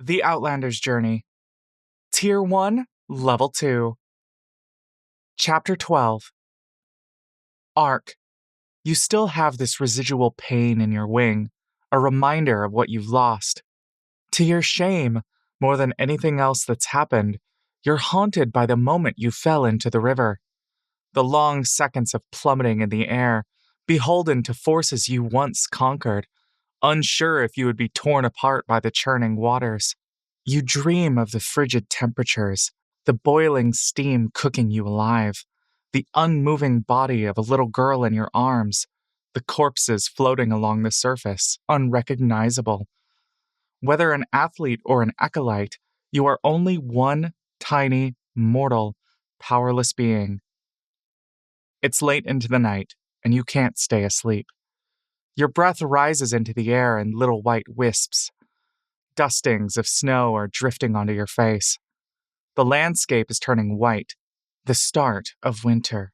The Outlanders Journey. Tier 1, Level 2. Chapter 12. Arc. You still have this residual pain in your wing, a reminder of what you've lost. To your shame, more than anything else that's happened, you're haunted by the moment you fell into the river. The long seconds of plummeting in the air, beholden to forces you once conquered, unsure if you would be torn apart by the churning waters. You dream of the frigid temperatures, the boiling steam cooking you alive, the unmoving body of a little girl in your arms, the corpses floating along the surface, unrecognizable. Whether an athlete or an acolyte, you are only one tiny, mortal, powerless being. It's late into the night, and you can't stay asleep. Your breath rises into the air in little white wisps. Dustings of snow are drifting onto your face. The landscape is turning white, the start of winter.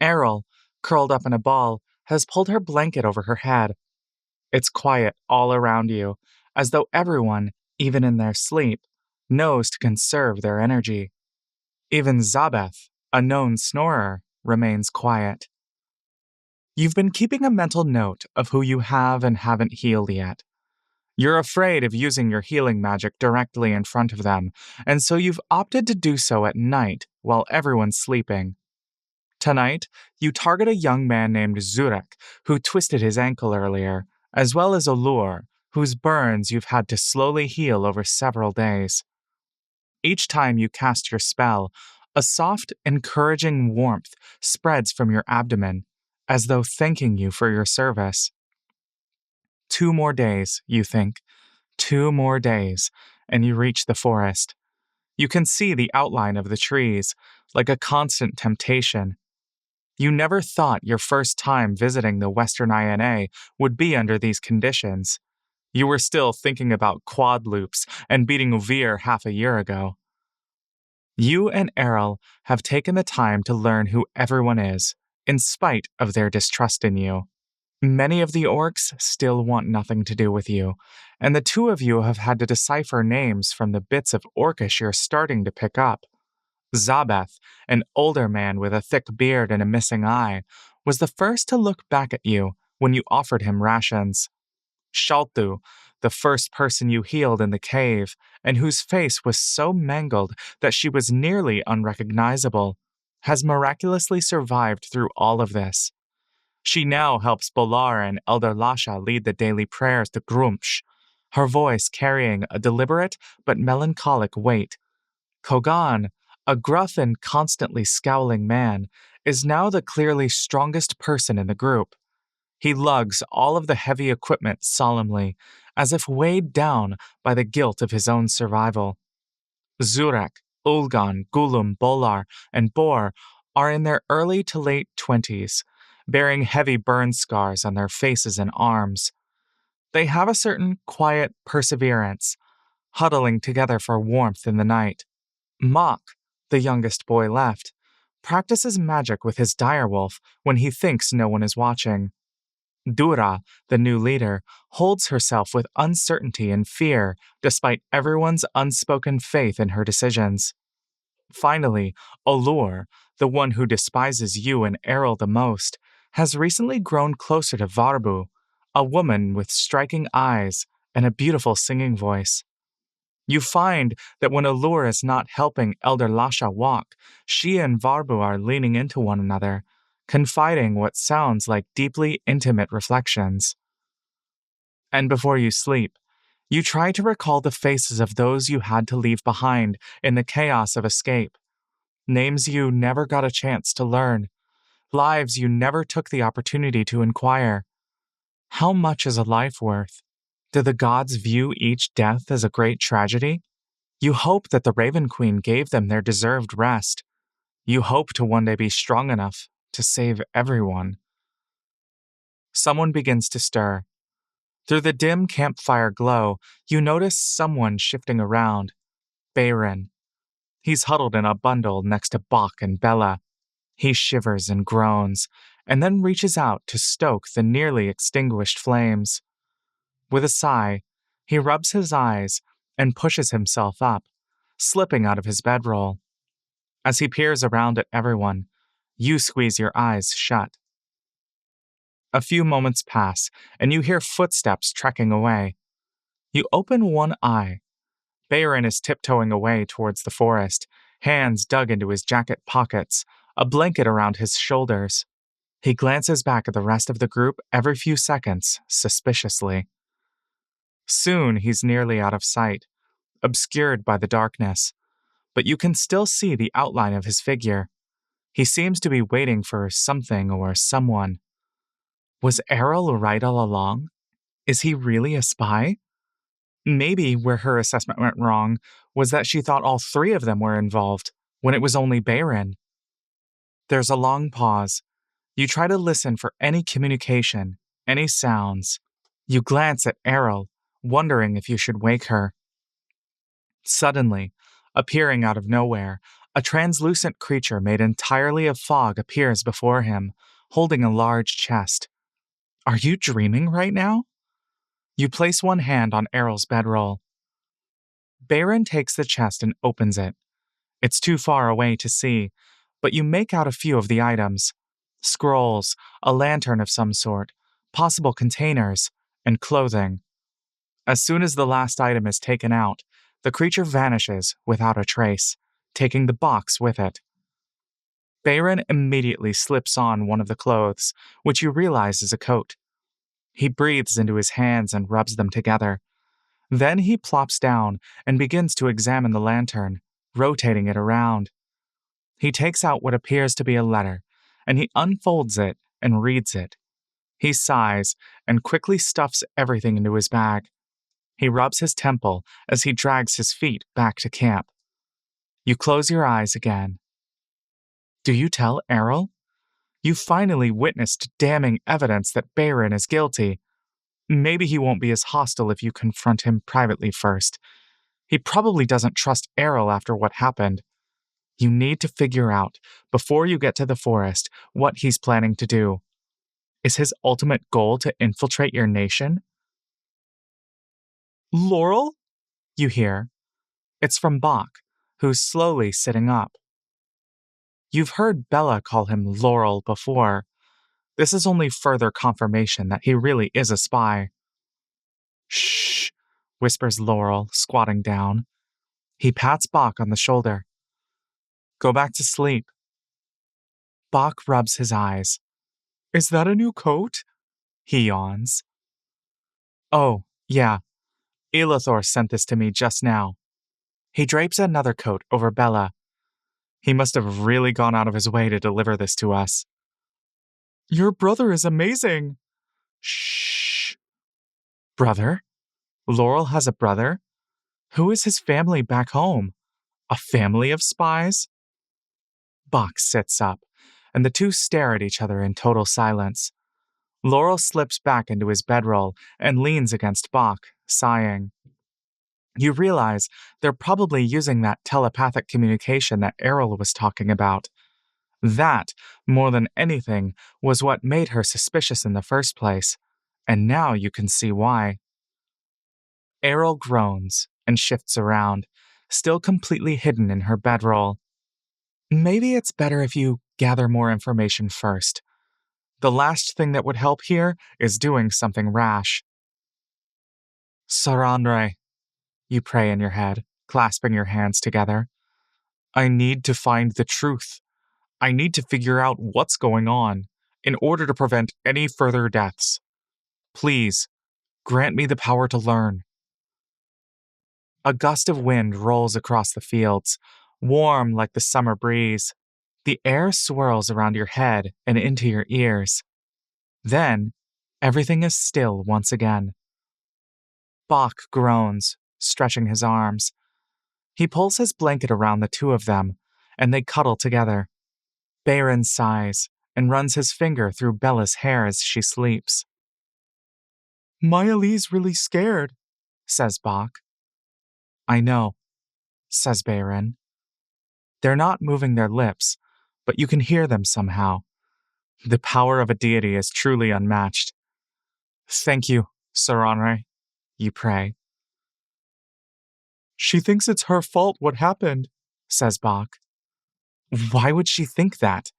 Errol, curled up in a ball, has pulled her blanket over her head. It's quiet all around you, as though everyone, even in their sleep, knows to conserve their energy. Even Zabeth, a known snorer, remains quiet. You've been keeping a mental note of who you have and haven't healed yet. You're afraid of using your healing magic directly in front of them, and so you've opted to do so at night while everyone's sleeping. Tonight, you target a young man named Zurek, who twisted his ankle earlier, as well as Allure, whose burns you've had to slowly heal over several days. Each time you cast your spell, a soft, encouraging warmth spreads from your abdomen, as though thanking you for your service. 2 more days, you think. 2 more days, and you reach the forest. You can see the outline of the trees, like a constant temptation. You never thought your first time visiting the Western INA would be under these conditions. You were still thinking about quad loops and beating Uvir half a year ago. You and Errol have taken the time to learn who everyone is, in spite of their distrust in you. Many of the orcs still want nothing to do with you, and the two of you have had to decipher names from the bits of orcish you're starting to pick up. Zabeth, an older man with a thick beard and a missing eye, was the first to look back at you when you offered him rations. Shaltu, the first person you healed in the cave, and whose face was so mangled that she was nearly unrecognizable, has miraculously survived through all of this. She now helps Bolar and Elder Lasha lead the daily prayers to Grumsh, her voice carrying a deliberate but melancholic weight. Kogan, a gruff and constantly scowling man, is now the clearly strongest person in the group. He lugs all of the heavy equipment solemnly, as if weighed down by the guilt of his own survival. Zurek, Ulgan, Gulum, Bolar, and Bor are in their early to late 20s, bearing heavy burn scars on their faces and arms. They have a certain quiet perseverance, huddling together for warmth in the night. Mok, the youngest boy left, practices magic with his direwolf when he thinks no one is watching. Dura, the new leader, holds herself with uncertainty and fear despite everyone's unspoken faith in her decisions. Finally, Allure, the one who despises you and Errol the most, has recently grown closer to Varbu, a woman with striking eyes and a beautiful singing voice. You find that when Allure is not helping Elder Lasha walk, she and Varbu are leaning into one another, confiding what sounds like deeply intimate reflections. And before you sleep, you try to recall the faces of those you had to leave behind in the chaos of escape. Names you never got a chance to learn. Lives you never took the opportunity to inquire. How much is a life worth? Do the gods view each death as a great tragedy? You hope that the Raven Queen gave them their deserved rest. You hope to one day be strong enough to save everyone. Someone begins to stir. Through the dim campfire glow, you notice someone shifting around. Bayron. He's huddled in a bundle next to Bach and Bella. He shivers and groans, and then reaches out to stoke the nearly extinguished flames. With a sigh, he rubs his eyes and pushes himself up, slipping out of his bedroll. As he peers around at everyone, you squeeze your eyes shut. A few moments pass, and you hear footsteps trekking away. You open one eye. Bayron is tiptoeing away towards the forest, hands dug into his jacket pockets, a blanket around his shoulders. He glances back at the rest of the group every few seconds, suspiciously. Soon he's nearly out of sight, obscured by the darkness, but you can still see the outline of his figure. He seems to be waiting for something or someone. Was Errol right all along? Is he really a spy? Maybe where her assessment went wrong was that she thought all three of them were involved, when it was only Bayron. There's a long pause. You try to listen for any communication, any sounds. You glance at Errol, wondering if you should wake her. Suddenly, appearing out of nowhere, a translucent creature made entirely of fog appears before him, holding a large chest. Are you dreaming right now? You place one hand on Errol's bedroll. Bayron takes the chest and opens it. It's too far away to see, but you make out a few of the items. Scrolls, a lantern of some sort, possible containers, and clothing. As soon as the last item is taken out, the creature vanishes without a trace, taking the box with it. Bayron immediately slips on one of the clothes, which you realize is a coat. He breathes into his hands and rubs them together. Then he plops down and begins to examine the lantern, rotating it around. He takes out what appears to be a letter, and he unfolds it and reads it. He sighs and quickly stuffs everything into his bag. He rubs his temple as he drags his feet back to camp. You close your eyes again. Do you tell Errol? You finally witnessed damning evidence that Bayron is guilty. Maybe he won't be as hostile if you confront him privately first. He probably doesn't trust Errol after what happened. You need to figure out, before you get to the forest, what he's planning to do. Is his ultimate goal to infiltrate your nation? Laurel? You hear. It's from Bach, who's slowly sitting up. You've heard Bella call him Laurel before. This is only further confirmation that he really is a spy. Shh, whispers Laurel, squatting down. He pats Bach on the shoulder. Go back to sleep. Bach rubs his eyes. Is that a new coat? He yawns. Oh, yeah. Elithor sent this to me just now. He drapes another coat over Bella. He must have really gone out of his way to deliver this to us. Your brother is amazing. Shh. Brother? Laurel has a brother? Who is his family back home? A family of spies? Bach sits up, and the two stare at each other in total silence. Laurel slips back into his bedroll and leans against Bach, sighing. You realize they're probably using that telepathic communication that Errol was talking about. That, more than anything, was what made her suspicious in the first place, and now you can see why. Errol groans and shifts around, still completely hidden in her bedroll. Maybe it's better if you gather more information first. The last thing that would help here is doing something rash. Sarandre, you pray in your head, clasping your hands together. I need to find the truth. I need to figure out what's going on in order to prevent any further deaths. Please, grant me the power to learn. A gust of wind rolls across the fields, warm like the summer breeze. The air swirls around your head and into your ears. Then, everything is still once again. Bach groans, stretching his arms. He pulls his blanket around the two of them, and they cuddle together. Bayron sighs and runs his finger through Bella's hair as she sleeps. Mayali's really scared, says Bach. I know, says Bayron. They're not moving their lips, but you can hear them somehow. The power of a deity is truly unmatched. Thank you, Sir Henri, you pray. She thinks it's her fault what happened, says Bach. Why would she think that?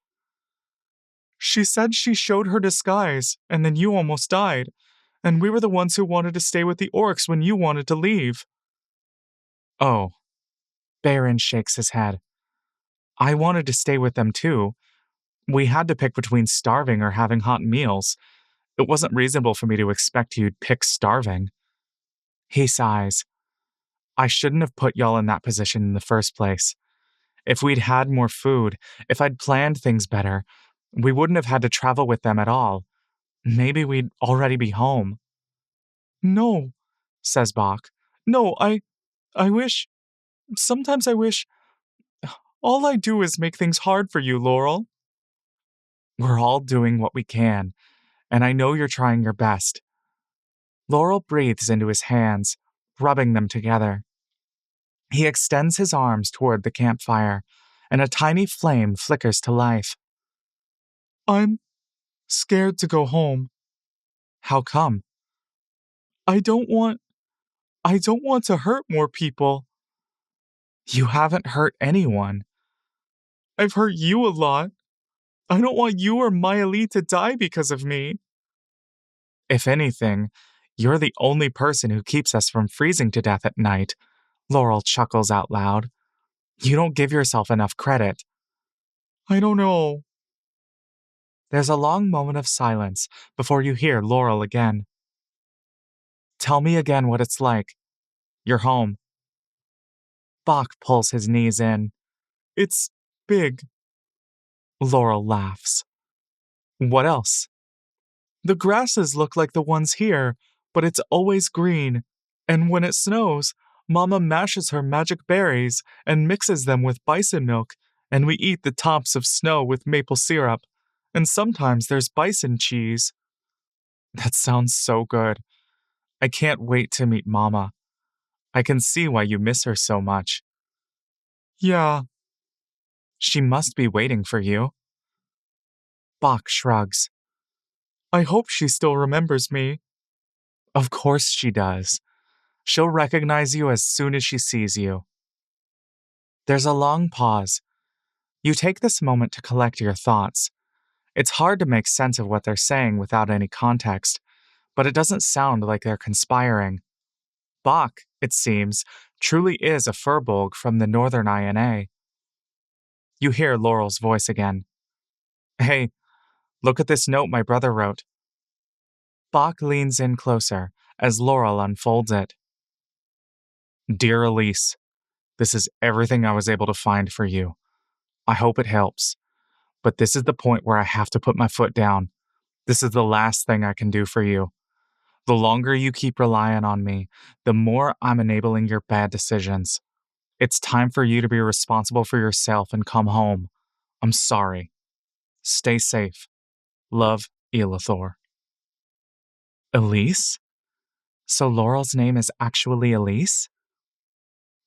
She said she showed her disguise, and then you almost died, and we were the ones who wanted to stay with the orcs when you wanted to leave. Oh, Baron shakes his head. I wanted to stay with them too. We had to pick between starving or having hot meals. It wasn't reasonable for me to expect you'd pick starving. He sighs. I shouldn't have put y'all in that position in the first place. If we'd had more food, if I'd planned things better, we wouldn't have had to travel with them at all. Maybe we'd already be home. No, says Bach. No, I wish. Sometimes I wish. All I do is make things hard for you, Laurel. We're all doing what we can, and I know you're trying your best. Laurel breathes into his hands, rubbing them together. He extends his arms toward the campfire, and a tiny flame flickers to life. I'm scared to go home. How come? I don't want to hurt more people. You haven't hurt anyone. I've hurt you a lot. I don't want you or Maya to die because of me. If anything, you're the only person who keeps us from freezing to death at night, Laurel chuckles out loud. You don't give yourself enough credit. I don't know. There's a long moment of silence before you hear Laurel again. Tell me again what it's like. You're home. Bach pulls his knees in. It's big. Laurel laughs. What else? The grasses look like the ones here, but it's always green. And when it snows, Mama mashes her magic berries and mixes them with bison milk, and we eat the tops of snow with maple syrup. And sometimes there's bison cheese. That sounds so good. I can't wait to meet Mama. I can see why you miss her so much. Yeah. She must be waiting for you. Bach shrugs. I hope she still remembers me. Of course she does. She'll recognize you as soon as she sees you. There's a long pause. You take this moment to collect your thoughts. It's hard to make sense of what they're saying without any context, but it doesn't sound like they're conspiring. Bach, it seems, truly is a furbolg from the Northern INA. You hear Laurel's voice again. Hey, look at this note my brother wrote. Bach leans in closer as Laurel unfolds it. Dear Elise, this is everything I was able to find for you. I hope it helps. But this is the point where I have to put my foot down. This is the last thing I can do for you. The longer you keep relying on me, the more I'm enabling your bad decisions. It's time for you to be responsible for yourself and come home. I'm sorry. Stay safe. Love, Elithor. Elise? So Laurel's name is actually Elise?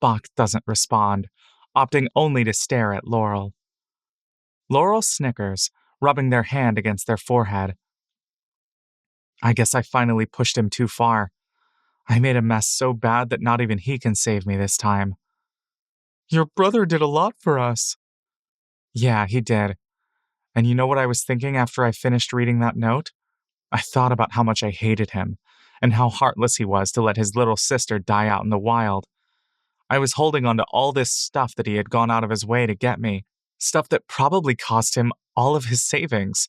Bach doesn't respond, opting only to stare at Laurel. Laurel snickers, rubbing their hand against their forehead. I guess I finally pushed him too far. I made a mess so bad that not even he can save me this time. Your brother did a lot for us. Yeah, he did. And you know what I was thinking after I finished reading that note? I thought about how much I hated him, and how heartless he was to let his little sister die out in the wild. I was holding on to all this stuff that he had gone out of his way to get me, stuff that probably cost him all of his savings.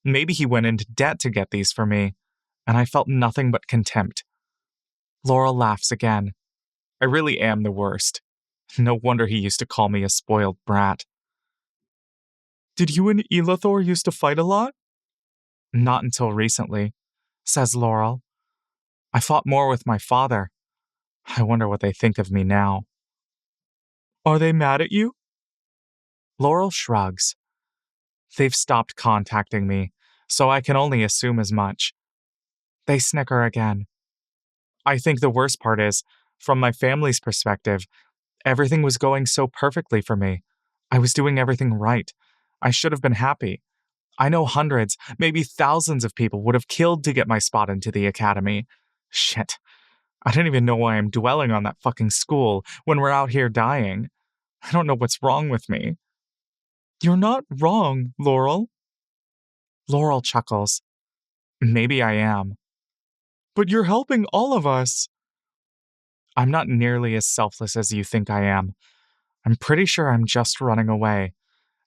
Maybe he went into debt to get these for me, and I felt nothing but contempt. Laurel laughs again. I really am the worst. No wonder he used to call me a spoiled brat. Did you and Elithor used to fight a lot? Not until recently, says Laurel. I fought more with my father. I wonder what they think of me now. Are they mad at you? Laurel shrugs. They've stopped contacting me, so I can only assume as much. They snicker again. I think the worst part is, from my family's perspective, everything was going so perfectly for me. I was doing everything right. I should have been happy. I know hundreds, maybe thousands of people would have killed to get my spot into the academy. Shit. I don't even know why I'm dwelling on that fucking school when we're out here dying. I don't know what's wrong with me. You're not wrong, Laurel. Laurel chuckles. Maybe I am. But you're helping all of us. I'm not nearly as selfless as you think I am. I'm pretty sure I'm just running away,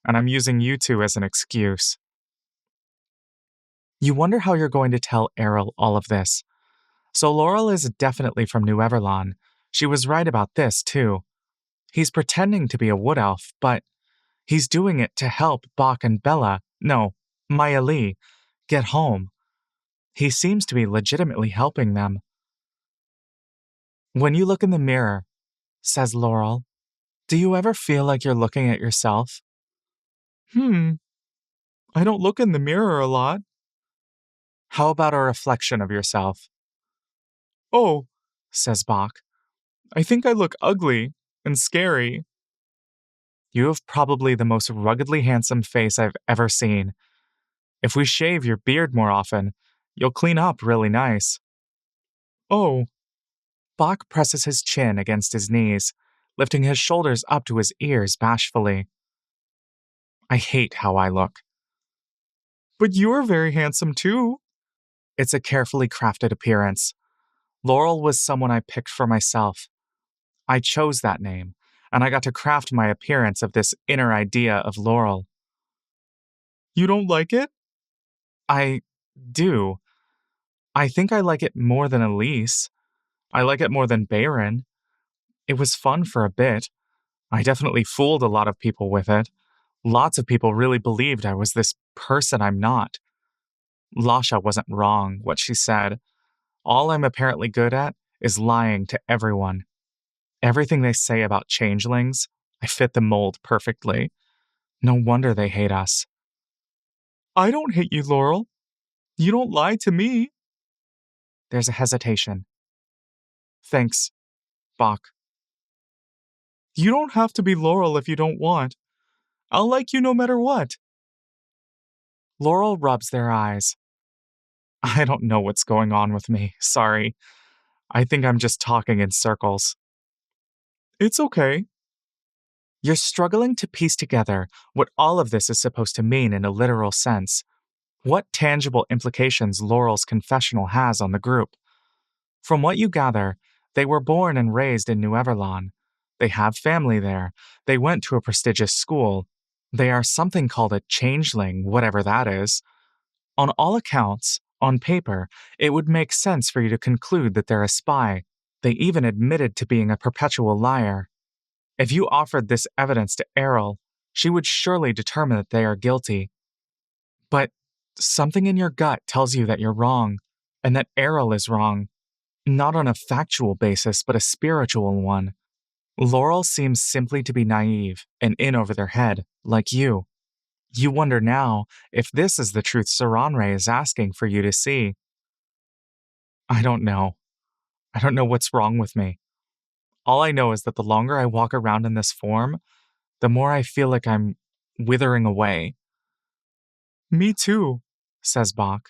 and I'm using you two as an excuse. You wonder how you're going to tell Errol all of this. So Laurel is definitely from New Everlon. She was right about this, too. He's pretending to be a wood elf, but he's doing it to help Bach and Bella, no, Maya Lee, get home. He seems to be legitimately helping them. When you look in the mirror, says Laurel, do you ever feel like you're looking at yourself? I don't look in the mirror a lot. How about a reflection of yourself? Oh, says Bach, I think I look ugly and scary. You have probably the most ruggedly handsome face I've ever seen. If we shave your beard more often, you'll clean up really nice. Oh. Bach presses his chin against his knees, lifting his shoulders up to his ears bashfully. I hate how I look. But you're very handsome too. It's a carefully crafted appearance. Laurel was someone I picked for myself. I chose that name, and I got to craft my appearance of this inner idea of Laurel. You don't like it? I do. I think I like it more than Elise. I like it more than Baron. It was fun for a bit. I definitely fooled a lot of people with it. Lots of people really believed I was this person I'm not. Lasha wasn't wrong, what she said. All I'm apparently good at is lying to everyone. Everything they say about changelings, I fit the mold perfectly. No wonder they hate us. I don't hate you, Laurel. You don't lie to me. There's a hesitation. Thanks, Bach. You don't have to be Laurel if you don't want. I'll like you no matter what. Laurel rubs their eyes. I don't know what's going on with me, sorry. I think I'm just talking in circles. It's okay. You're struggling to piece together what all of this is supposed to mean in a literal sense. What tangible implications Laurel's confessional has on the group. From what you gather, they were born and raised in New Everlon. They have family there. They went to a prestigious school. They are something called a changeling, whatever that is. On all accounts, on paper, it would make sense for you to conclude that they're a spy. They even admitted to being a perpetual liar. If you offered this evidence to Errol, she would surely determine that they are guilty. But something in your gut tells you that you're wrong, and that Errol is wrong. Not on a factual basis, but a spiritual one. Laurel seems simply to be naive and in over their head, like you. You wonder now if this is the truth Saranre is asking for you to see. I don't know. I don't know what's wrong with me. All I know is that the longer I walk around in this form, the more I feel like I'm withering away. Me too, says Bach.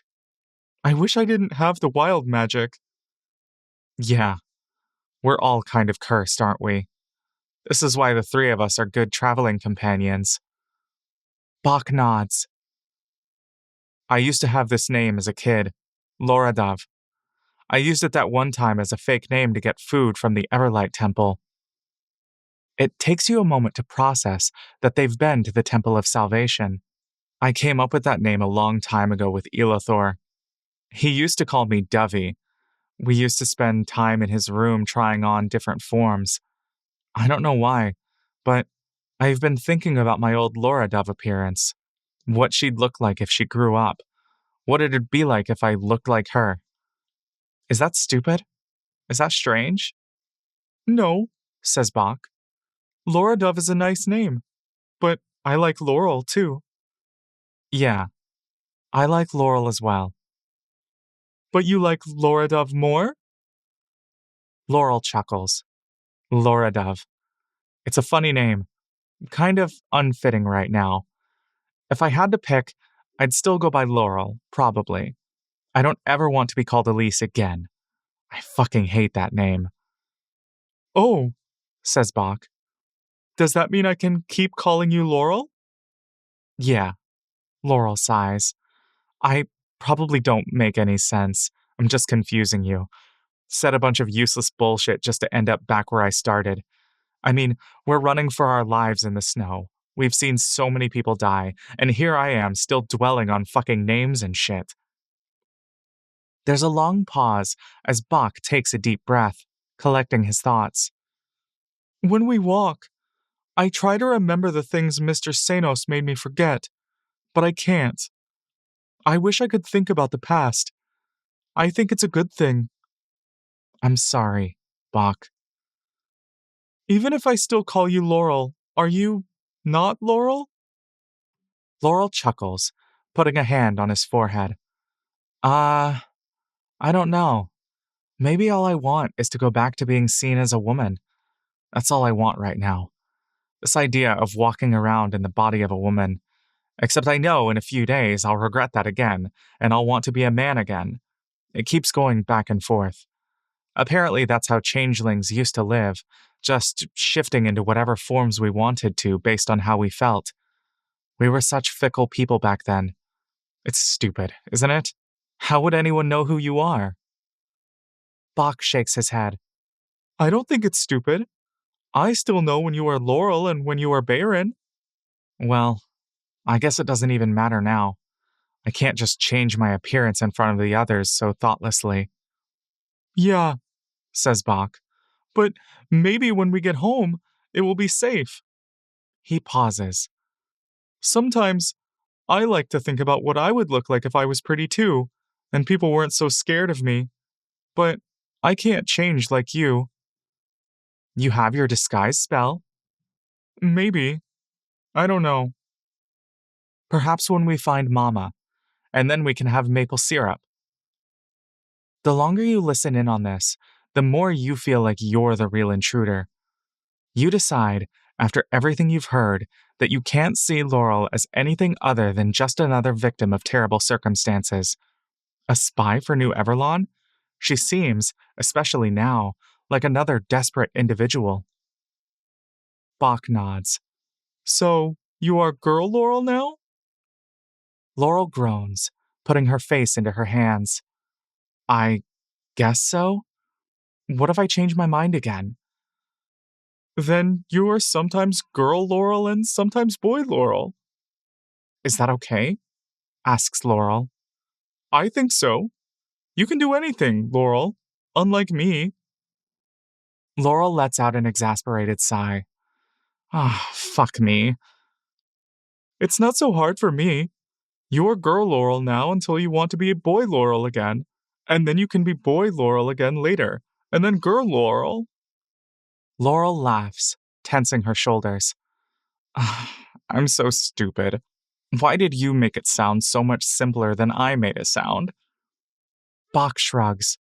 I wish I didn't have the wild magic. Yeah, we're all kind of cursed, aren't we? This is why the three of us are good traveling companions. Bach nods. I used to have this name as a kid, Loradov. I used it that one time as a fake name to get food from the Everlight Temple. It takes you a moment to process that they've been to the Temple of Salvation. I came up with that name a long time ago with Elathor. He used to call me Dovey. We used to spend time in his room trying on different forms. I don't know why, but I've been thinking about my old Laura Dove appearance. What she'd look like if she grew up. What it'd be like if I looked like her. Is that stupid? Is that strange? No, says Bach. Laura Dove is a nice name, but I like Laurel too. Yeah, I like Laurel as well. But you like Laura Dove more? Laurel chuckles. Laura Dove. It's a funny name. Kind of unfitting right now. If I had to pick, I'd still go by Laurel, probably. I don't ever want to be called Elise again. I fucking hate that name. Oh, says Bach. Does that mean I can keep calling you Laurel? Yeah, Laurel sighs. I probably don't make any sense. I'm just confusing you. Said a bunch of useless bullshit just to end up back where I started. I mean, we're running for our lives in the snow. We've seen so many people die, and here I am still dwelling on fucking names and shit. There's a long pause as Bach takes a deep breath, collecting his thoughts. When we walk, I try to remember the things Mr. Sanos made me forget, but I can't. I wish I could think about the past. I think it's a good thing. I'm sorry, Bach. Even if I still call you Laurel, are you not Laurel? Laurel chuckles, putting a hand on his forehead. I don't know. Maybe all I want is to go back to being seen as a woman. That's all I want right now. This idea of walking around in the body of a woman. Except I know in a few days I'll regret that again, and I'll want to be a man again. It keeps going back and forth. Apparently, that's how changelings used to live, just shifting into whatever forms we wanted to based on how we felt. We were such fickle people back then. It's stupid, isn't it? How would anyone know who you are? Bach shakes his head. I don't think it's stupid. I still know when you are Laurel and when you are Baron. Well, I guess it doesn't even matter now. I can't just change my appearance in front of the others so thoughtlessly. Yeah, says Bach. But maybe when we get home, it will be safe. He pauses. Sometimes I like to think about what I would look like if I was pretty too, and people weren't so scared of me. But I can't change like you. You have your disguise spell? Maybe. I don't know. Perhaps when we find Mama, and then we can have maple syrup. The longer you listen in on this, the more you feel like you're the real intruder. You decide, after everything you've heard, that you can't see Laurel as anything other than just another victim of terrible circumstances. A spy for New Everlon? She seems, especially now, like another desperate individual. Bach nods. So, you are girl Laurel now? Laurel groans, putting her face into her hands. I guess so? What if I change my mind again? Then you are sometimes girl Laurel and sometimes boy Laurel. Is that okay? Asks Laurel. I think so. You can do anything, Laurel. Unlike me. Laurel lets out an exasperated sigh. Ah, fuck me. It's not so hard for me. You're girl Laurel now until you want to be boy Laurel again. And then you can be boy Laurel again later. And then girl Laurel. Laurel laughs, tensing her shoulders. Ah, I'm so stupid. Why did you make it sound so much simpler than I made it sound? Bach shrugs.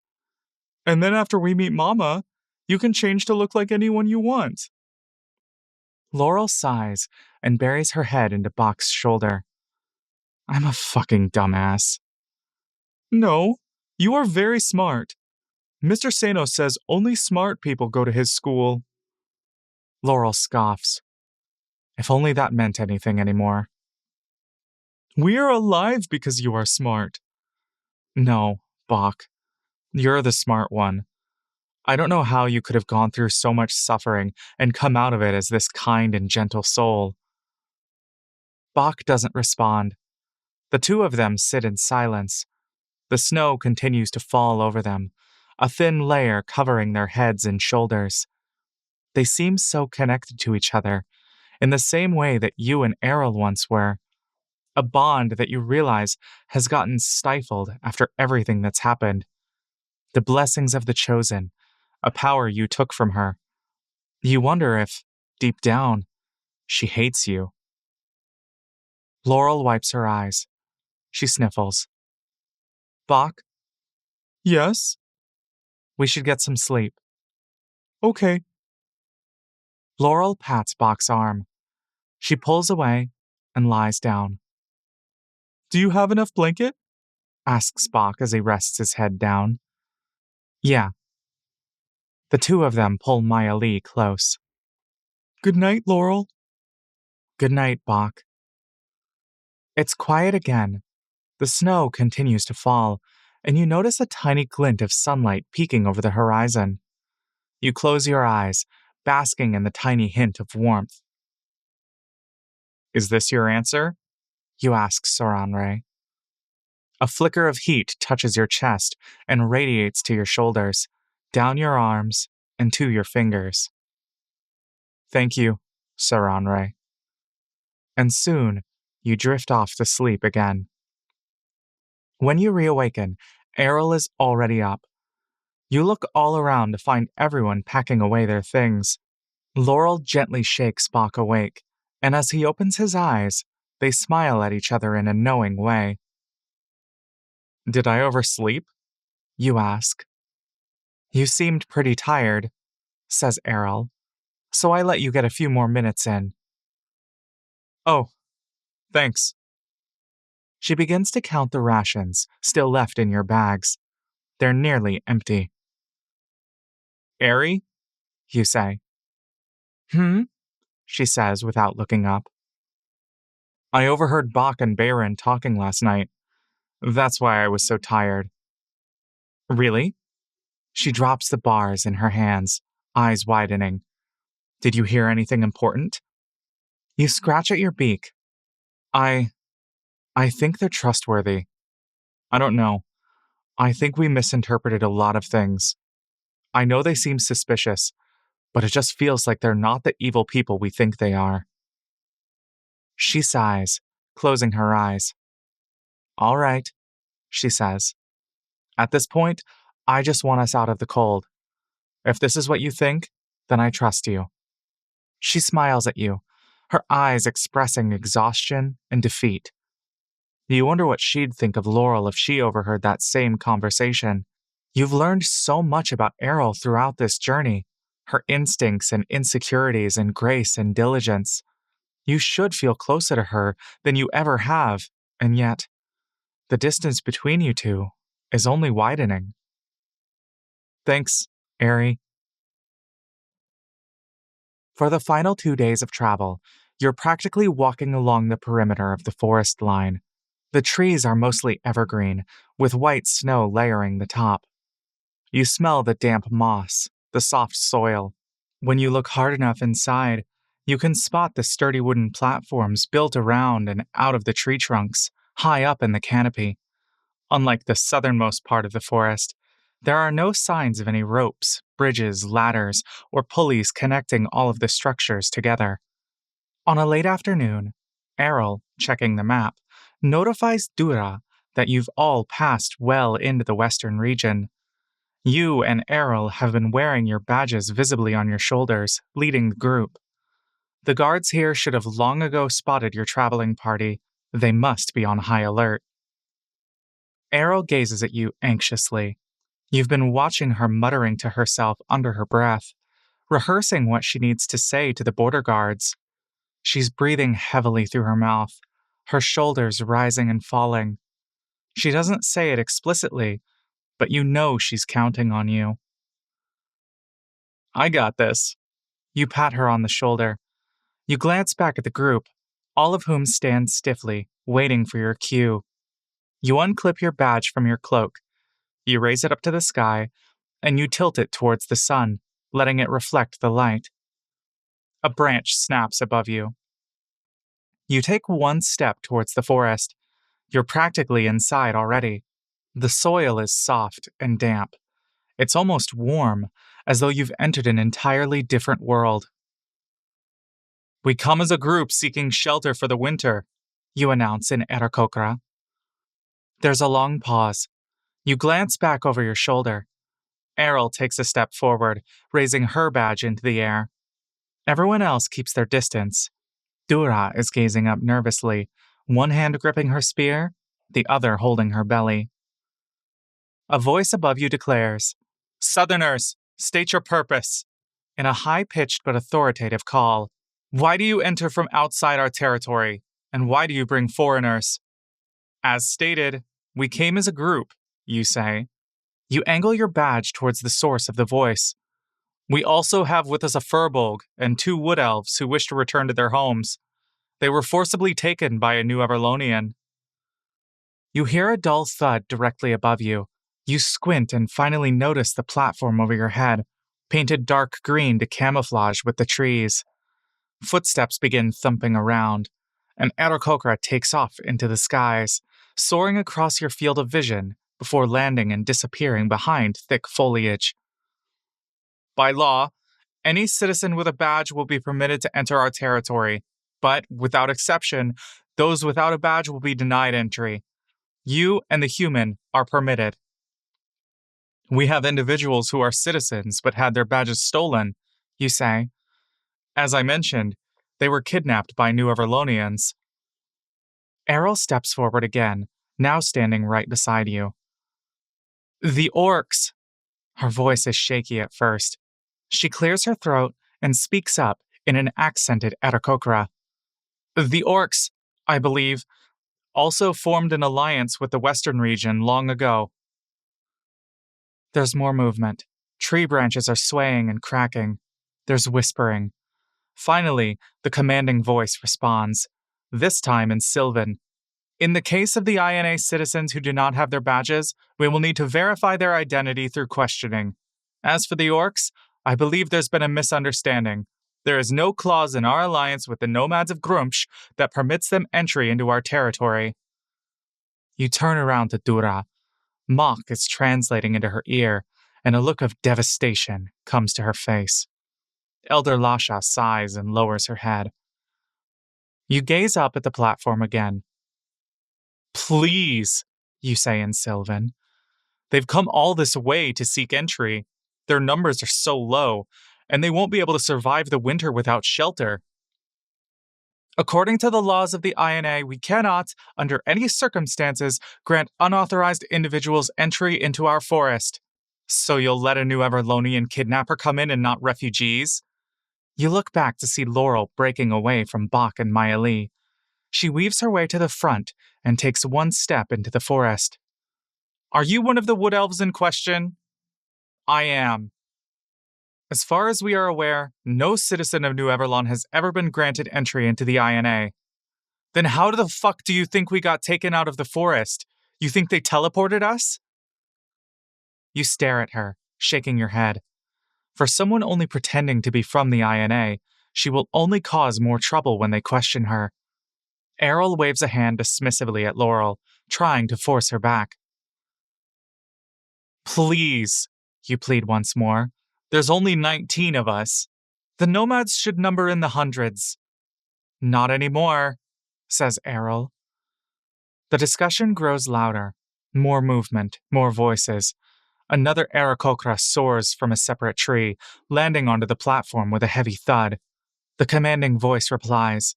And then after we meet Mama, you can change to look like anyone you want. Laurel sighs and buries her head into Bach's shoulder. I'm a fucking dumbass. No, you are very smart. Mr. Sano says only smart people go to his school. Laurel scoffs. If only that meant anything anymore. We are alive because you are smart. No, Bach. You're the smart one. I don't know how you could have gone through so much suffering and come out of it as this kind and gentle soul. Bach doesn't respond. The two of them sit in silence. The snow continues to fall over them, a thin layer covering their heads and shoulders. They seem so connected to each other, in the same way that you and Errol once were. A bond that you realize has gotten stifled after everything that's happened. The blessings of the chosen, a power you took from her. You wonder if, deep down, she hates you. Laurel wipes her eyes. She sniffles. Bach? Yes? We should get some sleep. Okay. Laurel pats Bach's arm. She pulls away and lies down. Do you have enough blanket? Asks Bach as he rests his head down. Yeah, The two of them pull Maya Lee close. Good night, Laurel. Good night, Bach. It's quiet again. The snow continues to fall, and you notice a tiny glint of sunlight peeking over the horizon. You close your eyes, basking in the tiny hint of warmth. Is this your answer? You ask Saranray. A flicker of heat touches your chest and radiates to your shoulders, down your arms, and to your fingers. Thank you, Saranray. And soon, you drift off to sleep again. When you reawaken, Errol is already up. You look all around to find everyone packing away their things. Laurel gently shakes Bach awake, and as he opens his eyes, they smile at each other in a knowing way. Did I oversleep? You ask. You seemed pretty tired, says Errol, so I let you get a few more minutes in. Oh, thanks. She begins to count the rations still left in your bags. They're nearly empty. Airy? You say. She says without looking up. I overheard Bach and Baron talking last night. That's why I was so tired. Really? She drops the bars in her hands, eyes widening. Did you hear anything important? You scratch at your beak. I think they're trustworthy. I don't know. I think we misinterpreted a lot of things. I know they seem suspicious, but it just feels like they're not the evil people we think they are. She sighs, closing her eyes. All right, she says. At this point, I just want us out of the cold. If this is what you think, then I trust you. She smiles at you, her eyes expressing exhaustion and defeat. You wonder what she'd think of Laurel if she overheard that same conversation. You've learned so much about Errol throughout this journey, her instincts and insecurities and grace and diligence. You should feel closer to her than you ever have, and yet, the distance between you two is only widening. Thanks, Airy. For the final 2 days of travel, you're practically walking along the perimeter of the forest line. The trees are mostly evergreen, with white snow layering the top. You smell the damp moss, the soft soil. When you look hard enough inside, you can spot the sturdy wooden platforms built around and out of the tree trunks, high up in the canopy. Unlike the southernmost part of the forest, there are no signs of any ropes, bridges, ladders, or pulleys connecting all of the structures together. On a late afternoon, Errol, checking the map, notifies Dura that you've all passed well into the western region. You and Errol have been wearing your badges visibly on your shoulders, leading the group. The guards here should have long ago spotted your traveling party. They must be on high alert. Errol gazes at you anxiously. You've been watching her muttering to herself under her breath, rehearsing what she needs to say to the border guards. She's breathing heavily through her mouth, her shoulders rising and falling. She doesn't say it explicitly, but you know she's counting on you. I got this. You pat her on the shoulder. You glance back at the group, all of whom stand stiffly, waiting for your cue. You unclip your badge from your cloak. You raise it up to the sky, and you tilt it towards the sun, letting it reflect the light. A branch snaps above you. You take one step towards the forest. You're practically inside already. The soil is soft and damp. It's almost warm, as though you've entered an entirely different world. We come as a group seeking shelter for the winter, you announce in Aarakocra. There's a long pause. You glance back over your shoulder. Errol takes a step forward, raising her badge into the air. Everyone else keeps their distance. Dura is gazing up nervously, one hand gripping her spear, the other holding her belly. A voice above you declares, Southerners, state your purpose. In a high-pitched but authoritative call, why do you enter from outside our territory, and why do you bring foreigners? As stated, we came as a group, you say. You angle your badge towards the source of the voice. We also have with us a furbolg and 2 wood elves who wish to return to their homes. They were forcibly taken by a New Everlonian. You hear a dull thud directly above you. You squint and finally notice the platform over your head, painted dark green to camouflage with the trees. Footsteps begin thumping around, and Aarakocra takes off into the skies, soaring across your field of vision before landing and disappearing behind thick foliage. By law, any citizen with a badge will be permitted to enter our territory, but, without exception, those without a badge will be denied entry. You and the human are permitted. We have individuals who are citizens but had their badges stolen, you say. As I mentioned, they were kidnapped by New Everlonians. Errol steps forward again, now standing right beside you. The orcs! Her voice is shaky at first. She clears her throat and speaks up in an accented Aarakocra. The orcs, I believe, also formed an alliance with the western region long ago. There's more movement. Tree branches are swaying and cracking. There's whispering. Finally, the commanding voice responds, this time in Sylvan. In the case of the INA citizens who do not have their badges, we will need to verify their identity through questioning. As for the orcs, I believe there's been a misunderstanding. There is no clause in our alliance with the nomads of Grumsh that permits them entry into our territory. You turn around to Dura. Mock is translating into her ear, and a look of devastation comes to her face. Elder Lasha sighs and lowers her head. You gaze up at the platform again. Please, you say in Sylvan. They've come all this way to seek entry. Their numbers are so low, and they won't be able to survive the winter without shelter. According to the laws of the INA, we cannot, under any circumstances, grant unauthorized individuals entry into our forest. So you'll let a New Everlonian kidnapper come in and not refugees? You look back to see Laurel breaking away from Bach and Maeli. She weaves her way to the front and takes one step into the forest. Are you one of the wood elves in question? I am. As far as we are aware, no citizen of New Everlon has ever been granted entry into the INA. Then how the fuck do you think we got taken out of the forest? You think they teleported us? You stare at her, shaking your head. For someone only pretending to be from the INA, she will only cause more trouble when they question her. Errol waves a hand dismissively at Laurel, trying to force her back. Please, you plead once more. There's only 19 of us. The nomads should number in the hundreds. Not anymore, says Errol. The discussion grows louder. More movement, more voices. Another Aarakocra soars from a separate tree, landing onto the platform with a heavy thud. The commanding voice replies,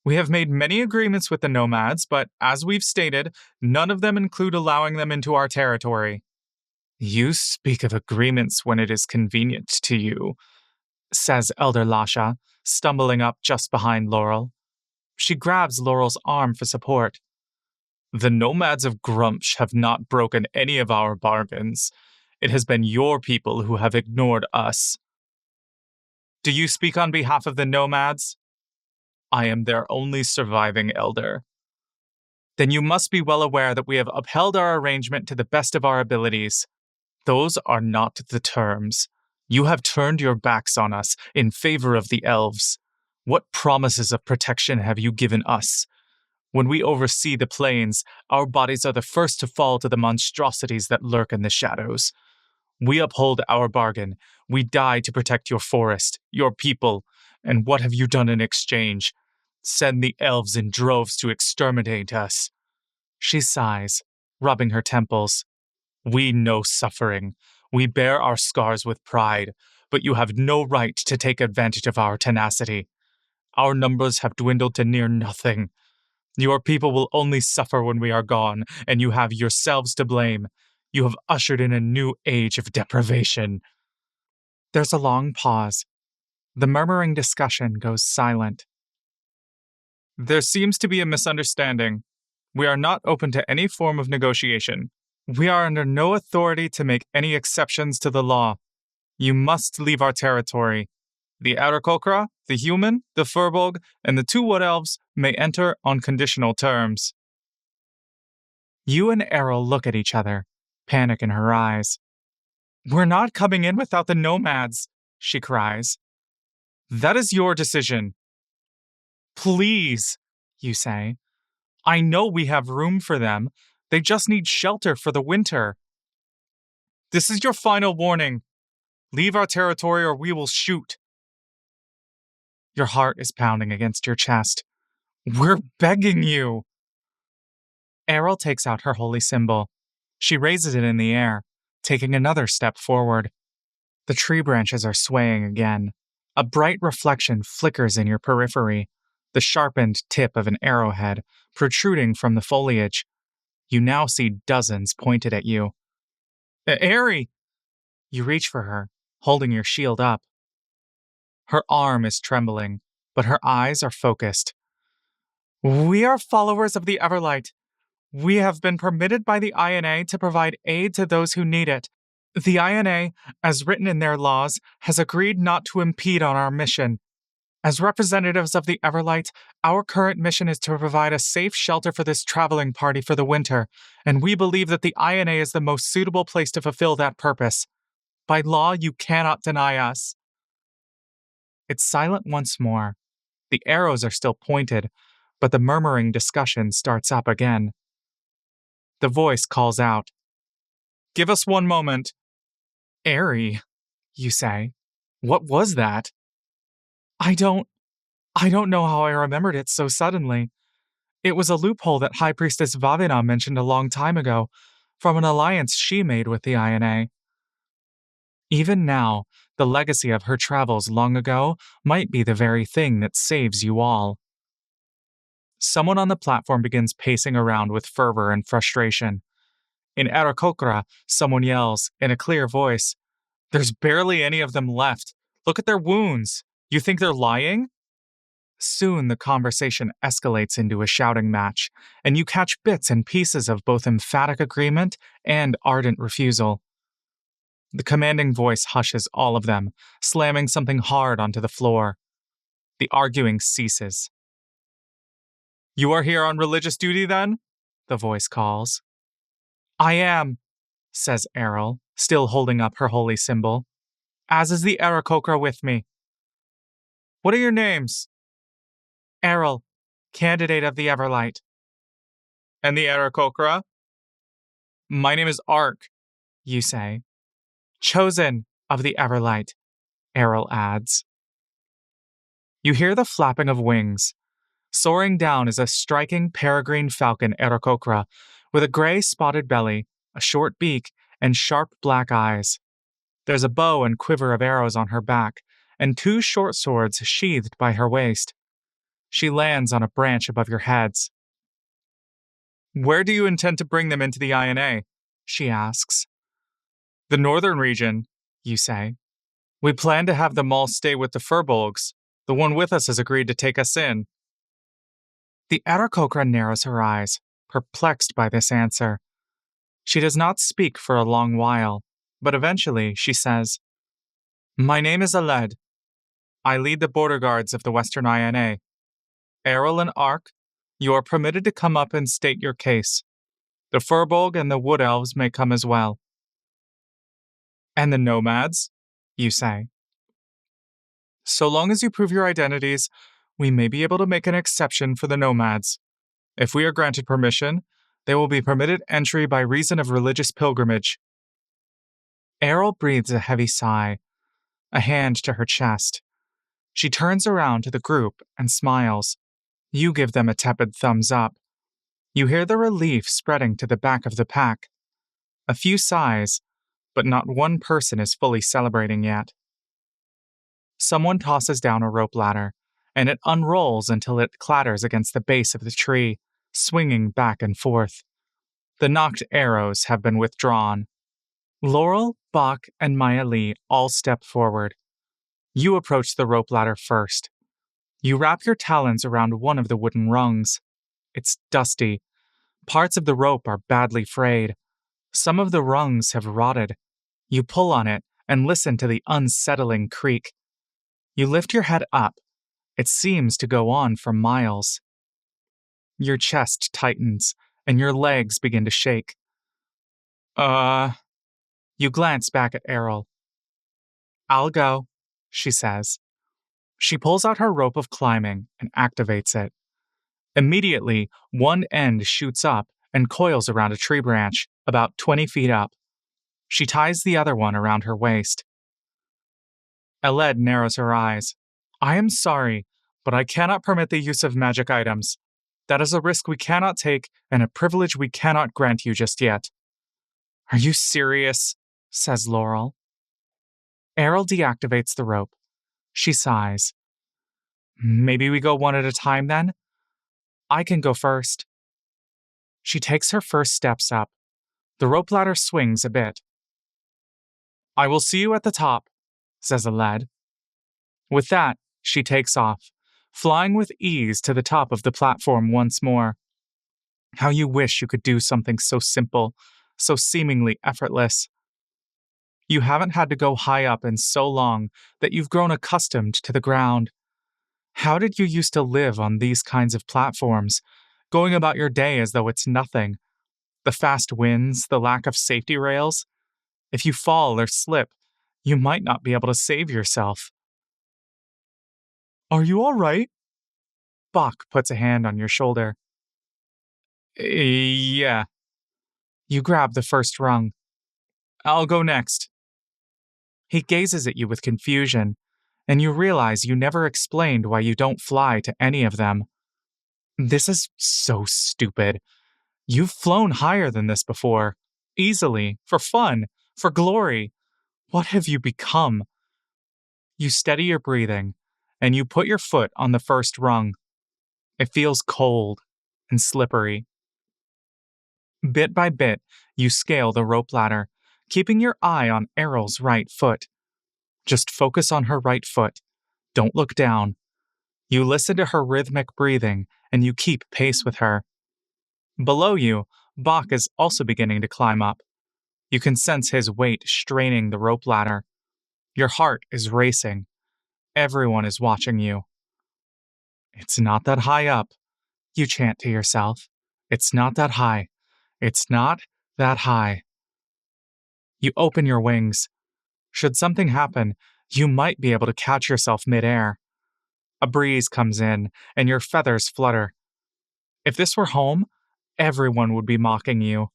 We have made many agreements with the nomads, but as we've stated, none of them include allowing them into our territory. You speak of agreements when it is convenient to you, says Elder Lasha, stumbling up just behind Laurel. She grabs Laurel's arm for support. The nomads of Grumsh have not broken any of our bargains. It has been your people who have ignored us. Do you speak on behalf of the nomads? I am their only surviving elder. Then you must be well aware that we have upheld our arrangement to the best of our abilities. Those are not the terms. You have turned your backs on us in favor of the elves. What promises of protection have you given us? When we oversee the plains, our bodies are the first to fall to the monstrosities that lurk in the shadows. We uphold our bargain. We die to protect your forest, your people. And what have you done in exchange? Send the elves in droves to exterminate us. She sighs, rubbing her temples. We know suffering. We bear our scars with pride, but you have no right to take advantage of our tenacity. Our numbers have dwindled to near nothing. Your people will only suffer when we are gone, and you have yourselves to blame. You have ushered in a new age of deprivation. There's a long pause. The murmuring discussion goes silent. There seems to be a misunderstanding. We are not open to any form of negotiation. We are under no authority to make any exceptions to the law. You must leave our territory. The Aarakocra, the human, the Furbolg, and the two wood elves may enter on conditional terms. You and Errol look at each other, panic in her eyes. We're not coming in without the nomads, she cries. That is your decision. Please, you say. I know we have room for them. They just need shelter for the winter. This is your final warning. Leave our territory or we will shoot. Your heart is pounding against your chest. We're begging you. Errol takes out her holy symbol. She raises it in the air, taking another step forward. The tree branches are swaying again. A bright reflection flickers in your periphery, the sharpened tip of an arrowhead protruding from the foliage. You now see dozens pointed at you. Aerie! You reach for her, holding your shield up. Her arm is trembling, but her eyes are focused. We are followers of the Everlight. We have been permitted by the INA to provide aid to those who need it. The INA, as written in their laws, has agreed not to impede on our mission. As representatives of the Everlight, our current mission is to provide a safe shelter for this traveling party for the winter, and we believe that the INA is the most suitable place to fulfill that purpose. By law, you cannot deny us. It's silent once more. The arrows are still pointed, but the murmuring discussion starts up again. The voice calls out. Give us one moment. Aerie, you say. What was that? I don't know how I remembered it so suddenly. It was a loophole that High Priestess Vavina mentioned a long time ago, from an alliance she made with the INA. Even now, the legacy of her travels long ago might be the very thing that saves you all. Someone on the platform begins pacing around with fervor and frustration. In Aarakocra, someone yells, in a clear voice, There's barely any of them left. Look at their wounds. You think they're lying? Soon the conversation escalates into a shouting match, and you catch bits and pieces of both emphatic agreement and ardent refusal. The commanding voice hushes all of them, slamming something hard onto the floor. The arguing ceases. You are here on religious duty, then? The voice calls. I am, says Errol, still holding up her holy symbol, as is the Aarakocra with me. What are your names? Errol, candidate of the Everlight. And the Aarakocra? My name is Ark, you say. Chosen of the Everlight, Errol adds. You hear the flapping of wings. Soaring down is a striking peregrine falcon Aarakocra with a gray spotted belly, a short beak, and sharp black eyes. There's a bow and quiver of arrows on her back, and two short swords sheathed by her waist. She lands on a branch above your heads. Where do you intend to bring them into the INA? She asks. The northern region, you say. We plan to have them all stay with the Furbolgs. The one with us has agreed to take us in. The Aarakocra narrows her eyes, perplexed by this answer. She does not speak for a long while, but eventually she says, My name is Aled. I lead the border guards of the Western INA. Errol and Ark, you are permitted to come up and state your case. The Furbolg and the Wood Elves may come as well. And the nomads, you say. So long as you prove your identities, we may be able to make an exception for the nomads. If we are granted permission, they will be permitted entry by reason of religious pilgrimage. Errol breathes a heavy sigh, a hand to her chest. She turns around to the group and smiles. You give them a tepid thumbs up. You hear the relief spreading to the back of the pack. A few sighs, but not one person is fully celebrating yet. Someone tosses down a rope ladder, and it unrolls until it clatters against the base of the tree, swinging back and forth. The knocked arrows have been withdrawn. Laurel, Bach, and Maya Lee all step forward. You approach the rope ladder first. You wrap your talons around one of the wooden rungs. It's dusty. Parts of the rope are badly frayed. Some of the rungs have rotted. You pull on it, and listen to the unsettling creak. You lift your head up. It seems to go on for miles. Your chest tightens, and your legs begin to shake. You glance back at Errol. "I'll go," she says. She pulls out her rope of climbing and activates it. Immediately, one end shoots up and coils around a tree branch, about 20 feet up. She ties the other one around her waist. Eled narrows her eyes. "I am sorry, but I cannot permit the use of magic items. That is a risk we cannot take and a privilege we cannot grant you just yet." "Are you serious?" says Laurel. Errol deactivates the rope. She sighs. "Maybe we go one at a time then? I can go first." She takes her first steps up. The rope ladder swings a bit. "I will see you at the top," says Aled. With that, she takes off, flying with ease to the top of the platform once more. How you wish you could do something so simple, so seemingly effortless. You haven't had to go high up in so long that you've grown accustomed to the ground. How did you used to live on these kinds of platforms, going about your day as though it's nothing? The fast winds, the lack of safety rails? If you fall or slip, you might not be able to save yourself. "Are you all right?" Bach puts a hand on your shoulder. Yeah." You grab the first rung. "I'll go next." He gazes at you with confusion, and you realize you never explained why you don't fly to any of them. This is so stupid. You've flown higher than this before. Easily, for fun, for glory. What have you become? You steady your breathing, and you put your foot on the first rung. It feels cold and slippery. Bit by bit, you scale the rope ladder, keeping your eye on Errol's right foot. Just focus on her right foot. Don't look down. You listen to her rhythmic breathing, and you keep pace with her. Below you, Bach is also beginning to climb up. You can sense his weight straining the rope ladder. Your heart is racing. Everyone is watching you. "It's not that high up," you chant to yourself. "It's not that high. It's not that high." You open your wings. Should something happen, you might be able to catch yourself midair. A breeze comes in, and your feathers flutter. If this were home, everyone would be mocking you.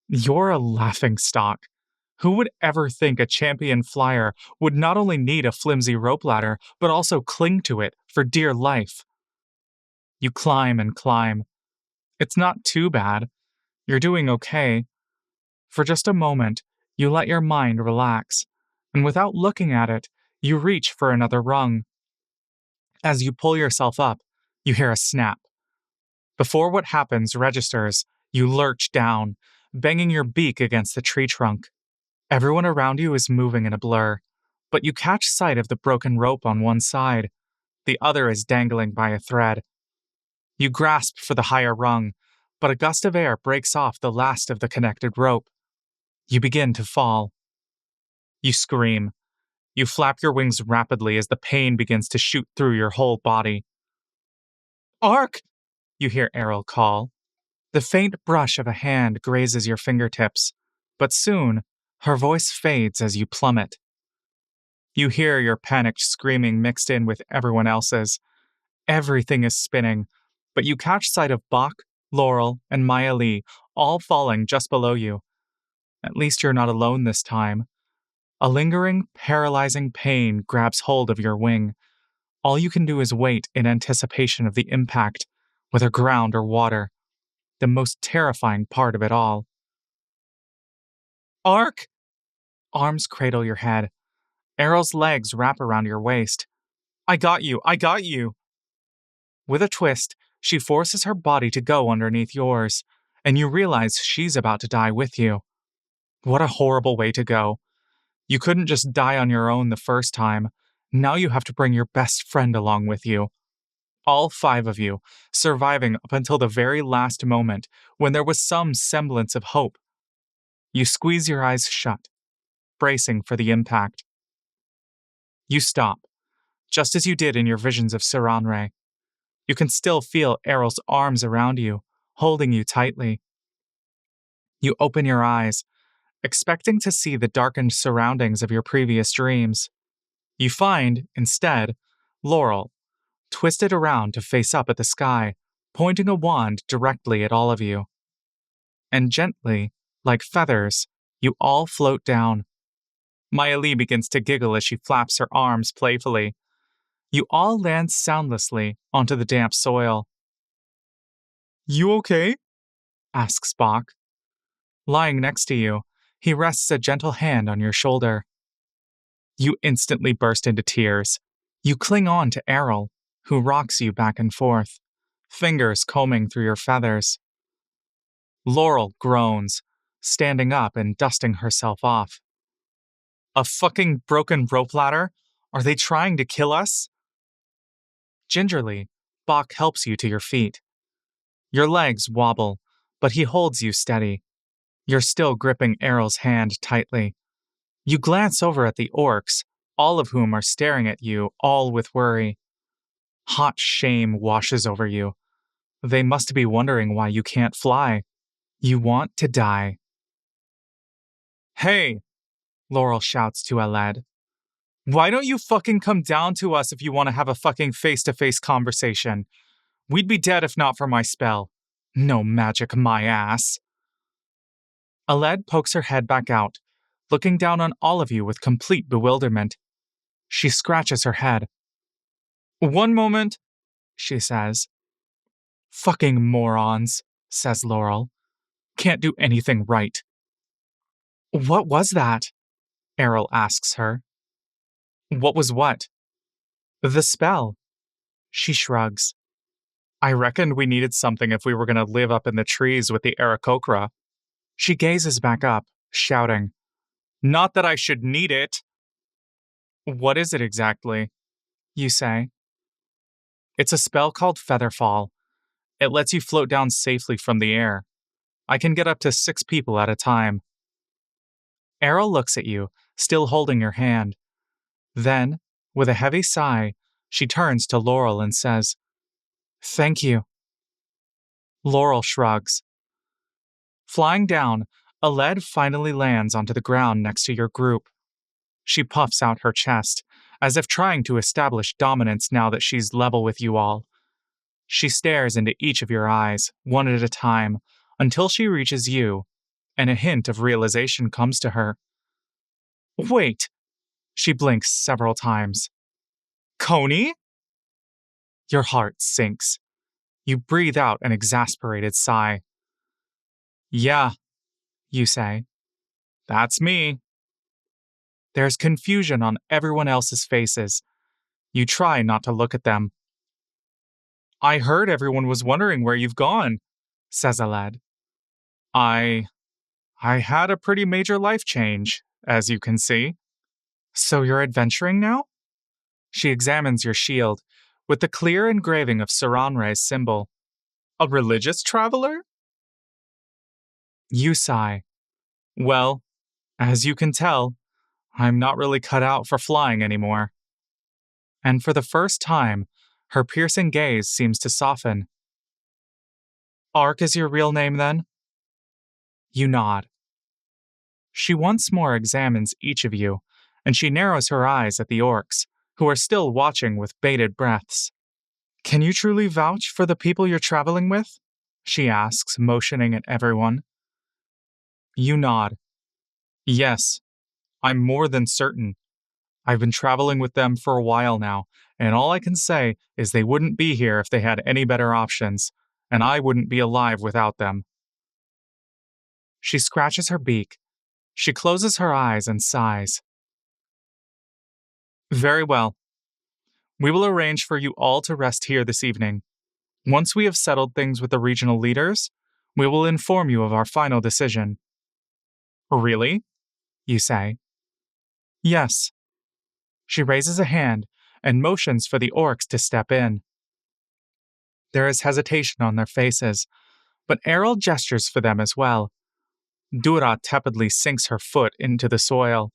You're a laughingstock. Who would ever think a champion flyer would not only need a flimsy rope ladder, but also cling to it for dear life? You climb and climb. It's not too bad. You're doing okay. For just a moment, you let your mind relax, and without looking at it, you reach for another rung. As you pull yourself up, you hear a snap. Before what happens registers, you lurch down, banging your beak against the tree trunk. Everyone around you is moving in a blur, but you catch sight of the broken rope on one side. The other is dangling by a thread. You grasp for the higher rung, but a gust of air breaks off the last of the connected rope. You begin to fall. You scream. You flap your wings rapidly as the pain begins to shoot through your whole body. "Ark!" you hear Errol call. The faint brush of a hand grazes your fingertips, but soon, her voice fades as you plummet. You hear your panicked screaming mixed in with everyone else's. Everything is spinning, but you catch sight of Bach, Laurel, and Maya Lee all falling just below you. At least you're not alone this time. A lingering, paralyzing pain grabs hold of your wing. All you can do is wait in anticipation of the impact, whether ground or water. The most terrifying part of it all. "Ark!" Arms cradle your head. Errol's legs wrap around your waist. I got you! I got you!" With a twist, she forces her body to go underneath yours, and you realize she's about to die with you. What a horrible way to go. You couldn't just die on your own the first time. Now you have to bring your best friend along with you. All 5 of you, surviving up until the very last moment when there was some semblance of hope. You squeeze your eyes shut. bracing for the impact. You stop, just as you did in your visions of Saranre. You can still feel Errol's arms around you, holding you tightly. You open your eyes, expecting to see the darkened surroundings of your previous dreams. You find, instead, Laurel, twisted around to face up at the sky, pointing a wand directly at all of you. And gently, like feathers, you all float down. Maya Lee begins to giggle as she flaps her arms playfully. You all land soundlessly onto the damp soil. "You okay?" asks Spock. Lying next to you, he rests a gentle hand on your shoulder. You instantly burst into tears. You cling on to Errol, who rocks you back and forth, fingers combing through your feathers. Laurel groans, standing up and dusting herself off. "A fucking broken rope ladder? Are they trying to kill us?" Gingerly, Bach helps you to your feet. Your legs wobble, but he holds you steady. You're still gripping Errol's hand tightly. You glance over at the orcs, all of whom are staring at you, all with worry. Hot shame washes over you. They must be wondering why you can't fly. You want to die. "Hey!" Laurel shouts to Aled. "Why don't you fucking come down to us if you want to have a fucking face-to-face conversation? We'd be dead if not for my spell. No magic, my ass." Aled pokes her head back out, looking down on all of you with complete bewilderment. She scratches her head. "One moment," she says. "Fucking morons," says Laurel. "Can't do anything right." "What was that?" Errol asks her. "What was what?" "The spell." She shrugs. "I reckoned we needed something if we were going to live up in the trees with the Aarakocra." She gazes back up, shouting, "Not that I should need it." "What is it exactly?" you say. "It's a spell called Featherfall. It lets you float down safely from the air. I can get up to 6 people at a time." Errol looks at you, still holding your hand. Then, with a heavy sigh, she turns to Laurel and says, "Thank you." Laurel shrugs. Flying down, Aled finally lands onto the ground next to your group. She puffs out her chest, as if trying to establish dominance now that she's level with you all. She stares into each of your eyes, one at a time, until she reaches you, and a hint of realization comes to her. "Wait!" She blinks several times. "Coney?" Your heart sinks. You breathe out an exasperated sigh. "Yeah," you say. "That's me." There's confusion on everyone else's faces. You try not to look at them. "I heard everyone was wondering where you've gone," says Aled. I had a pretty major life change, as you can see." "So you're adventuring now?" She examines your shield, with the clear engraving of Saranre's symbol. "A religious traveler?" You sigh. "Well, as you can tell, I'm not really cut out for flying anymore." And for the first time, her piercing gaze seems to soften. "Ark is your real name, then?" You nod. She once more examines each of you, and she narrows her eyes at the orcs, who are still watching with bated breaths. "Can you truly vouch for the people you're traveling with?" she asks, motioning at everyone. You nod. "Yes, I'm more than certain. I've been traveling with them for a while now, and all I can say is they wouldn't be here if they had any better options, and I wouldn't be alive without them." She scratches her beak. She closes her eyes and sighs. "Very well. We will arrange for you all to rest here this evening. Once we have settled things with the regional leaders, we will inform you of our final decision." "Really?" you say. "Yes." She raises a hand and motions for the orcs to step in. There is hesitation on their faces, but Errol gestures for them as well. Dura tepidly sinks her foot into the soil,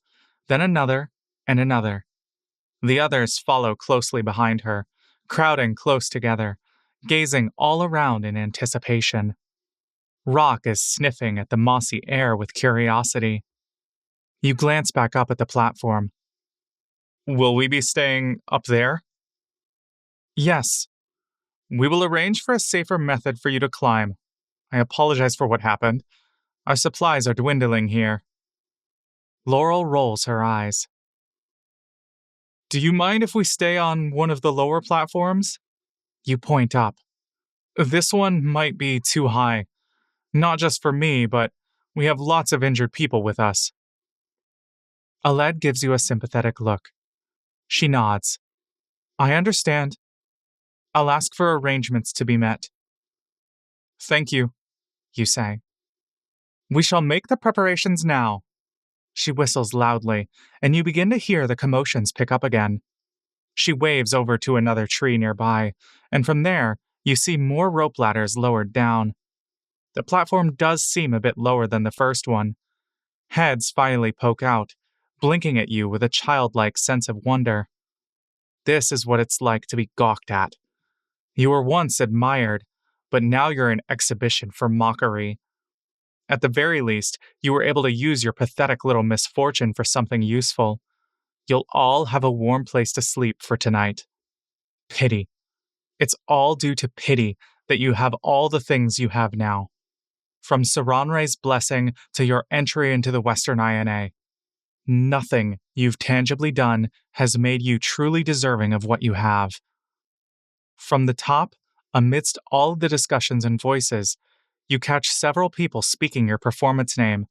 then another and another. The others follow closely behind her, crowding close together, gazing all around in anticipation. Rock is sniffing at the mossy air with curiosity. You glance back up at the platform. Will we be staying up there? Yes. We will arrange for a safer method for you to climb. I apologize for what happened. Our supplies are dwindling here. Laurel rolls her eyes. Do you mind if we stay on one of the lower platforms? You point up. This one might be too high. Not just for me, but we have lots of injured people with us. Aled gives you a sympathetic look. She nods. I understand. I'll ask for arrangements to be met. Thank you, you say. We shall make the preparations now. She whistles loudly, and you begin to hear the commotions pick up again. She waves over to another tree nearby, and from there, you see more rope ladders lowered down. The platform does seem a bit lower than the first one. Heads finally poke out, blinking at you with a childlike sense of wonder. This is what it's like to be gawked at. You were once admired, but now you're an exhibition for mockery. At the very least, you were able to use your pathetic little misfortune for something useful. You'll all have a warm place to sleep for tonight. Pity. It's all due to pity that you have all the things you have now. From Saranre's blessing to your entry into the Western INA. Nothing you've tangibly done has made you truly deserving of what you have. From the top, amidst all the discussions and voices, you catch several people speaking your performance name.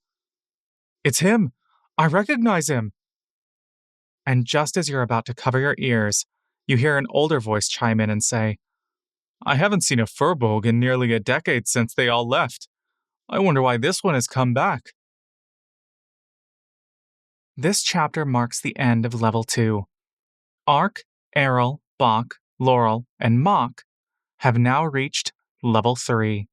It's him! I recognize him! And just as you're about to cover your ears, you hear an older voice chime in and say, I haven't seen a furbolg in nearly a decade since they all left. I wonder why this one has come back. This chapter marks the end of Level 2. Ark, Errol, Bach, Laurel, and Mock have now reached Level 3.